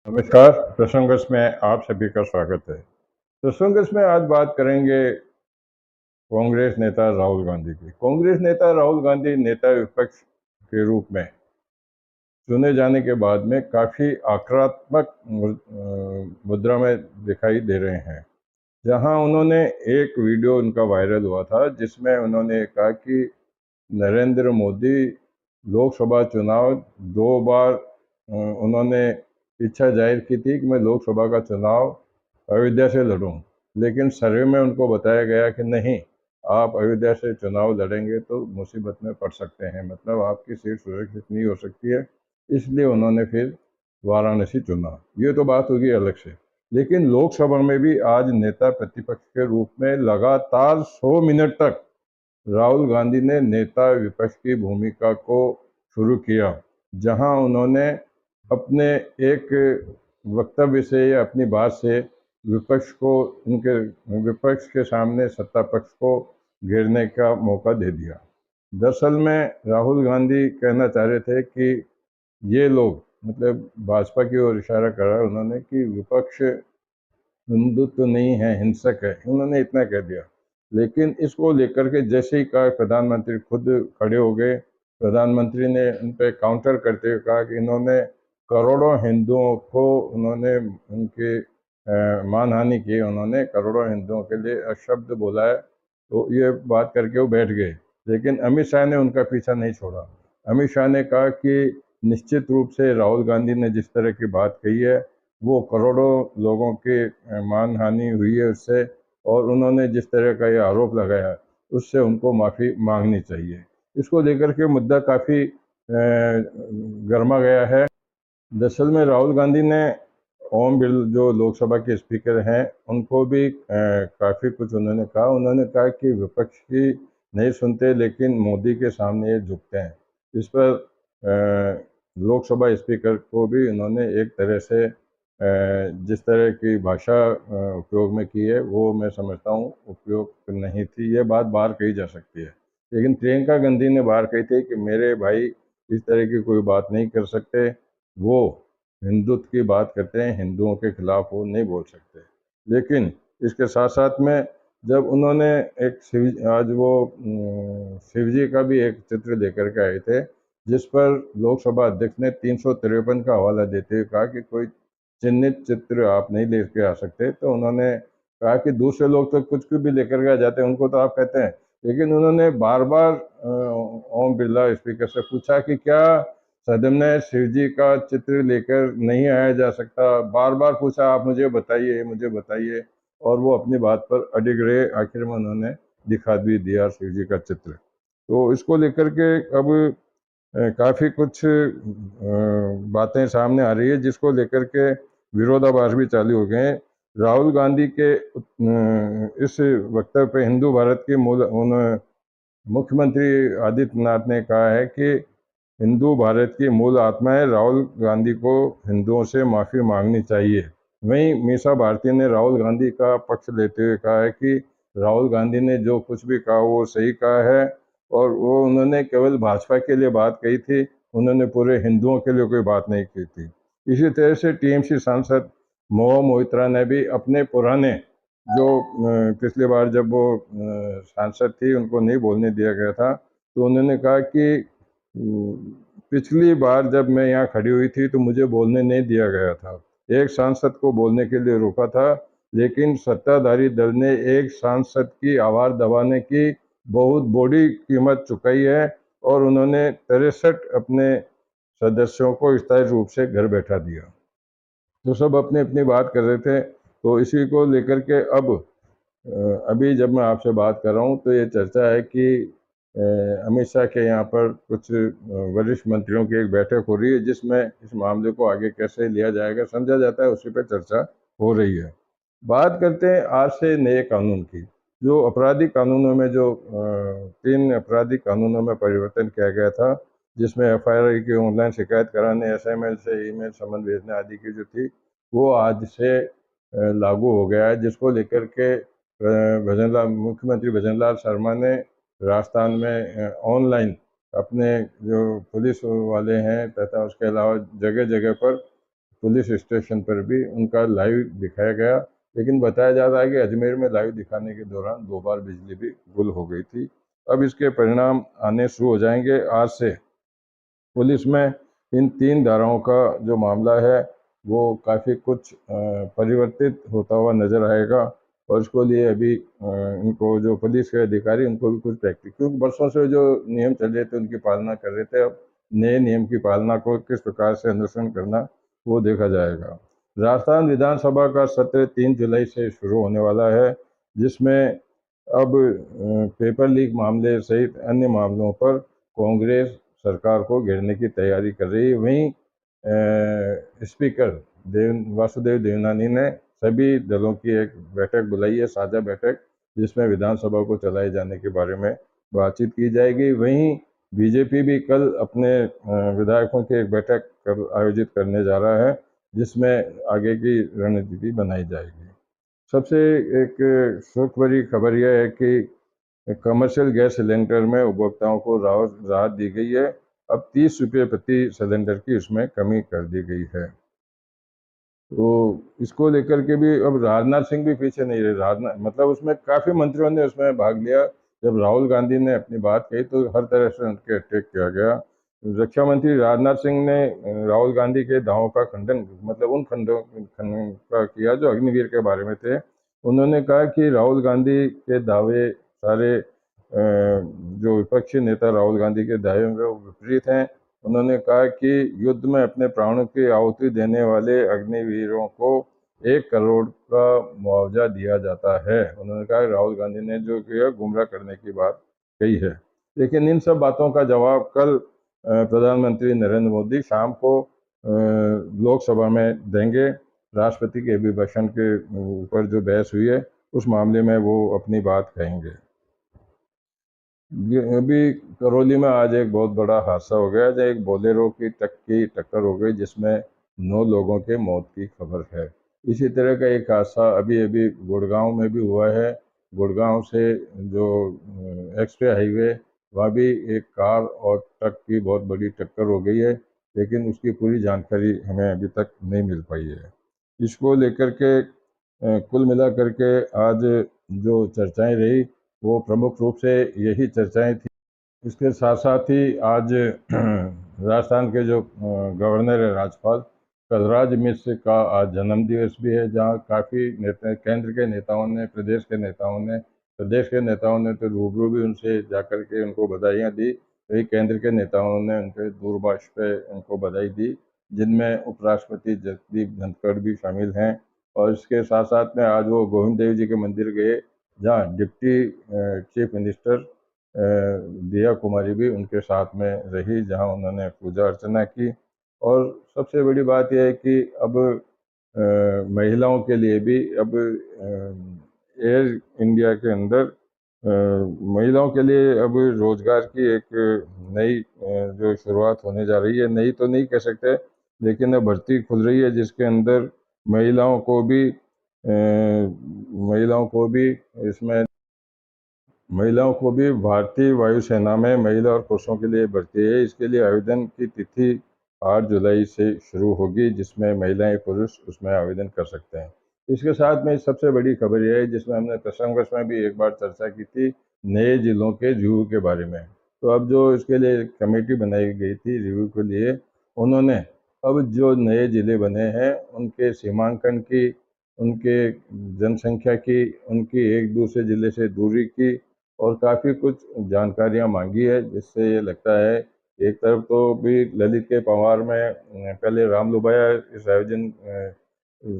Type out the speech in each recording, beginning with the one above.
नमस्कार। प्रसंगस में आप सभी का स्वागत है। प्रसंगस में आज बात करेंगे कांग्रेस नेता राहुल गांधी की। कांग्रेस नेता राहुल गांधी नेता विपक्ष के रूप में चुने जाने के बाद में काफ़ी आक्रामक मुद्रा में दिखाई दे रहे हैं। जहां उन्होंने एक वीडियो उनका वायरल हुआ था जिसमें उन्होंने कहा कि नरेंद्र मोदी लोकसभा चुनाव 2 बार उन्होंने इच्छा जाहिर की थी कि मैं लोकसभा का चुनाव अयोध्या से लड़ूं, लेकिन सर्वे में उनको बताया गया कि नहीं, आप अयोध्या से चुनाव लड़ेंगे तो मुसीबत में पड़ सकते हैं, मतलब आपकी सीट सुरक्षित नहीं हो सकती है। इसलिए उन्होंने फिर वाराणसी चुना। ये तो बात होगी अलग से, लेकिन लोकसभा में भी आज नेता प्रतिपक्ष के रूप में लगातार 100 मिनट तक राहुल गांधी ने नेता विपक्ष की भूमिका को शुरू किया, जहां उन्होंने अपने एक वक्तव्य से या अपनी बात से विपक्ष को, उनके विपक्ष के सामने सत्ता पक्ष को घेरने का मौका दे दिया। दरअसल में राहुल गांधी कहना चाह रहे थे कि ये लोग, मतलब भाजपा की ओर इशारा करा उन्होंने कि विपक्ष हिंदुत्व नहीं है, हिंसक है, उन्होंने इतना कह दिया। लेकिन इसको लेकर के जैसे ही कहा, प्रधानमंत्री खुद खड़े हो गए। प्रधानमंत्री ने उन पर काउंटर करते हुए कहा कि इन्होंने करोड़ों हिंदुओं को, उन्होंने उनके मानहानि की, उन्होंने करोड़ों हिंदुओं के लिए अशब्द बोला है। तो ये बात करके वो बैठ गए, लेकिन अमित शाह ने उनका पीछा नहीं छोड़ा। अमित शाह ने कहा कि निश्चित रूप से राहुल गांधी ने जिस तरह की बात कही है, वो करोड़ों लोगों की मानहानि हुई है उससे, और उन्होंने जिस तरह का ये आरोप लगाया उससे उनको माफ़ी मांगनी चाहिए। इसको लेकर के मुद्दा काफ़ी गर्मा गया है। दरअसल में राहुल गांधी ने ओम बिरला, जो लोकसभा के स्पीकर हैं, उनको भी काफ़ी कुछ उन्होंने कहा। उन्होंने कहा कि विपक्ष की नहीं सुनते, लेकिन मोदी के सामने ये झुकते हैं। इस पर लोकसभा स्पीकर को भी उन्होंने एक तरह से जिस तरह की भाषा उपयोग में की है, वो मैं समझता हूँ उपयोग नहीं थी। ये बात बाहर कही जा सकती है, लेकिन प्रियंका गांधी ने बाहर कही थी कि मेरे भाई इस तरह की कोई बात नहीं कर सकते, वो हिंदुत्व की बात करते हैं, हिंदुओं के खिलाफ वो नहीं बोल सकते। लेकिन इसके साथ साथ में जब उन्होंने एक आज वो शिव जी का भी एक चित्र लेकर के आए थे, जिस पर लोकसभा अध्यक्ष ने 353 का हवाला देते हुए कहा कि कोई चिन्हित चित्र आप नहीं लेके आ सकते। तो उन्होंने कहा कि दूसरे लोग तो कुछ भी लेकर के आ जाते हैं, उनको तो आप कहते हैं। लेकिन उन्होंने बार बार ओम बिरला स्पीकर से पूछा कि क्या सदन में शिव जी का चित्र लेकर नहीं आया जा सकता। बार बार पूछा, आप मुझे बताइए, मुझे बताइए, और वो अपनी बात पर अडिग रहे। आखिर में उन्होंने दिखा भी दिया शिव जी का चित्र। तो इसको लेकर के अब काफ़ी कुछ बातें सामने आ रही है, जिसको लेकर के विरोधाभास भी चालू हो गए हैं। राहुल गांधी के इस वक्तव्य पे हिंदू भारत के मूल मुख्यमंत्री आदित्यनाथ ने कहा है कि हिंदू भारत की मूल आत्मा है, राहुल गांधी को हिंदुओं से माफ़ी मांगनी चाहिए। वहीं मीसा भारती ने राहुल गांधी का पक्ष लेते हुए कहा है कि राहुल गांधी ने जो कुछ भी कहा वो सही कहा है, और वो उन्होंने केवल भाजपा के लिए बात कही थी, उन्होंने पूरे हिंदुओं के लिए कोई बात नहीं की थी। इसी तरह से टीएमसी सांसद महुआ मोइत्रा ने भी अपने पुराने, जो पिछली बार जब वो सांसद थी उनको नहीं बोलने दिया गया था, तो उन्होंने कहा कि पिछली बार जब मैं यहाँ खड़ी हुई थी तो मुझे बोलने नहीं दिया गया था। एक सांसद को बोलने के लिए रोका था, लेकिन सत्ताधारी दल ने एक सांसद की आवाज़ दबाने की बहुत बड़ी कीमत चुकाई है, और उन्होंने 63 अपने सदस्यों को स्थायी रूप से घर बैठा दिया। तो सब अपनी अपनी बात कर रहे थे। तो इसी को लेकर के अब अभी जब मैं आपसे बात कर रहा हूँ तो ये चर्चा है कि अमित शाह के यहाँ पर कुछ वरिष्ठ मंत्रियों की एक बैठक हो रही है, जिसमें इस मामले को आगे कैसे लिया जाएगा समझा जाता है, उसी पर चर्चा हो रही है। बात करते हैं आज से नए कानून की। जो आपराधिक कानूनों में जो 3 आपराधिक कानूनों में परिवर्तन किया गया था, जिसमें एफआईआर की ऑनलाइन शिकायत कराने, एसएमएस से ईमेल समन भेजने आदि की जो थी, वो आज से लागू हो गया है, जिसको लेकर के भजनलाल, मुख्यमंत्री भजनलाल शर्मा ने राजस्थान में ऑनलाइन अपने जो पुलिस वाले हैं तथा उसके अलावा जगह जगह पर पुलिस स्टेशन पर भी उनका लाइव दिखाया गया, लेकिन बताया जा रहा है कि अजमेर में लाइव दिखाने के दौरान 2 बार बिजली भी गुल हो गई थी। अब इसके परिणाम आने शुरू हो जाएंगे आज से। पुलिस में इन 3 धाराओं का जो मामला है वो काफ़ी कुछ परिवर्तित होता हुआ नज़र आएगा, और इसको लिए अभी इनको जो पुलिस के अधिकारी उनको भी कुछ प्रैक्टिस, क्योंकि वर्षों से जो नियम चल रहे थे उनकी पालना कर रहे थे, अब नए नियम की पालना को किस प्रकार से अनुसरण करना वो देखा जाएगा। राजस्थान विधानसभा का सत्र 3 जुलाई से शुरू होने वाला है, जिसमें अब पेपर लीक मामले सहित अन्य मामलों पर कांग्रेस सरकार को घेरने की तैयारी कर रही है। वहीं स्पीकर वासुदेव देवनानी ने सभी दलों की एक बैठक बुलाई है, साझा बैठक, जिसमें विधानसभा को चलाए जाने के बारे में बातचीत की जाएगी। वहीं बीजेपी भी कल अपने विधायकों की एक बैठक आयोजित करने जा रहा है, जिसमें आगे की रणनीति बनाई जाएगी। सबसे एक सुख भरी खबर यह है कि कमर्शियल गैस सिलेंडर में उपभोक्ताओं को राहत दी गई है। अब 30 रुपये प्रति सिलेंडर की उसमें कमी कर दी गई है। तो इसको लेकर के भी अब राजनाथ सिंह भी पीछे नहीं रहे। राजनाथ मतलब उसमें काफ़ी मंत्रियों ने उसमें भाग लिया। जब राहुल गांधी ने अपनी बात कही तो हर तरह से उनके अटैक किया गया। रक्षा मंत्री राजनाथ सिंह ने राहुल गांधी के दावों का खंडन, मतलब उन खंडन का किया जो अग्निवीर के बारे में थे। उन्होंने कहा कि राहुल गांधी के दावे सारे जो विपक्षी नेता राहुल गांधी के दावे में वो विपरीत हैं। उन्होंने कहा कि युद्ध में अपने प्राणों की आहुति देने वाले अग्निवीरों को 1 करोड़ का मुआवजा दिया जाता है। उन्होंने कहा राहुल गांधी ने जो किया गुमराह करने की बात कही है। लेकिन इन सब बातों का जवाब कल प्रधानमंत्री नरेंद्र मोदी शाम को लोकसभा में देंगे। राष्ट्रपति के अभिभाषण के ऊपर जो बहस हुई है उस मामले में वो अपनी बात कहेंगे। अभी करौली में आज एक बहुत बड़ा हादसा हो गया, जब एक बोलेरो की टक्कर हो गई, जिसमें 9 लोगों के मौत की खबर है। इसी तरह का एक हादसा अभी अभी गुड़गांव में भी हुआ है। गुड़गांव से जो एक्सप्रेस हाईवे, वहाँ भी एक कार और ट्रक की बहुत बड़ी टक्कर हो गई है, लेकिन उसकी पूरी जानकारी हमें अभी तक नहीं मिल पाई है। इसको लेकर के कुल मिला करके आज जो चर्चाएं रही वो प्रमुख रूप से यही चर्चाएं थी। इसके साथ साथ ही आज राजस्थान के जो गवर्नर है राज्यपाल कलराज मिश्र का आज जन्म दिवस भी है, जहां काफ़ी नेता, केंद्र के नेताओं ने, प्रदेश के नेताओं ने तो रूबरू भी उनसे जाकर के उनको बधाइयाँ दी। वही केंद्र के नेताओं ने उनके दूरभाष पे उनको बधाई दी, जिनमें उपराष्ट्रपति जगदीप धनखड़ भी शामिल हैं। और इसके साथ साथ में आज वो गोविंद देव जी के मंदिर गए, जहाँ डिप्टी चीफ मिनिस्टर दिया कुमारी भी उनके साथ में रही, जहां उन्होंने पूजा अर्चना की। और सबसे बड़ी बात यह है कि अब महिलाओं के लिए भी अब एयर इंडिया के अंदर महिलाओं के लिए अब रोजगार की एक नई जो शुरुआत होने जा रही है। नई तो नहीं कह सकते, लेकिन अब भर्ती खुल रही है, जिसके अंदर महिलाओं को भी भारतीय वायुसेना में महिला और पुरुषों के लिए भर्ती है। इसके लिए आवेदन की तिथि 8 जुलाई से शुरू होगी, जिसमें महिलाएं पुरुष उसमें आवेदन कर सकते हैं। इसके साथ में सबसे बड़ी खबर यह है, जिसमें हमने प्रसंगवश में भी एक बार चर्चा की थी, नए जिलों के रिव्यू के बारे में। तो अब जो इसके लिए कमेटी बनाई गई थी रिव्यू के लिए, उन्होंने अब जो नए जिले बने हैं उनके सीमांकन की, उनके जनसंख्या की, उनकी एक दूसरे जिले से दूरी की और काफ़ी कुछ जानकारियां मांगी है, जिससे ये लगता है एक तरफ तो भी ललित के पंवार में पहले राम लुबाया इस आयोजन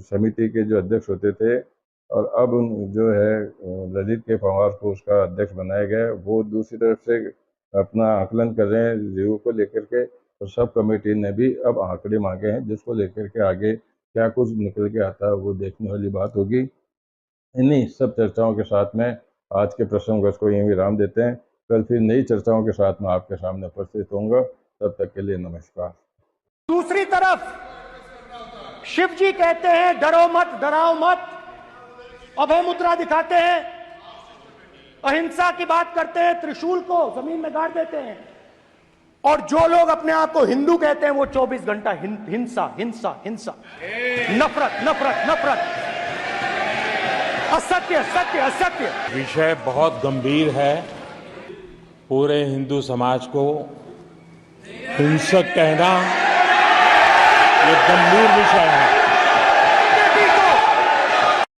समिति के जो अध्यक्ष होते थे, और अब जो है ललित के पंवार को उसका अध्यक्ष बनाया गया। वो दूसरी तरफ से अपना आकलन कर रहे हैं रिव्यू को लेकर के, और सब कमेटी ने भी अब आंकड़े मांगे हैं, जिसको लेकर के आगे क्या कुछ निकल के आता है वो देखने वाली बात होगी। इन्हीं सब चर्चाओं के साथ में आज के प्रसंग को यहीं विराम देते हैं। कल फिर नई चर्चाओं के साथ में आपके सामने उपस्थित होऊंगा। तब तक के लिए नमस्कार। दूसरी तरफ शिव जी कहते हैं डरो मत, डराओ मत, अभय मुद्रा दिखाते हैं, अहिंसा की बात करते हैं, त्रिशूल को जमीन में गाड़ देते हैं और जो लोग अपने आप को हिंदू कहते हैं वो 24 घंटा हिंसा हिंसा हिंसा, नफरत नफरत नफरत, असत्य सत्य असत्य। विषय बहुत गंभीर है। पूरे हिंदू समाज को हिंसक कहना ये गंभीर विषय है।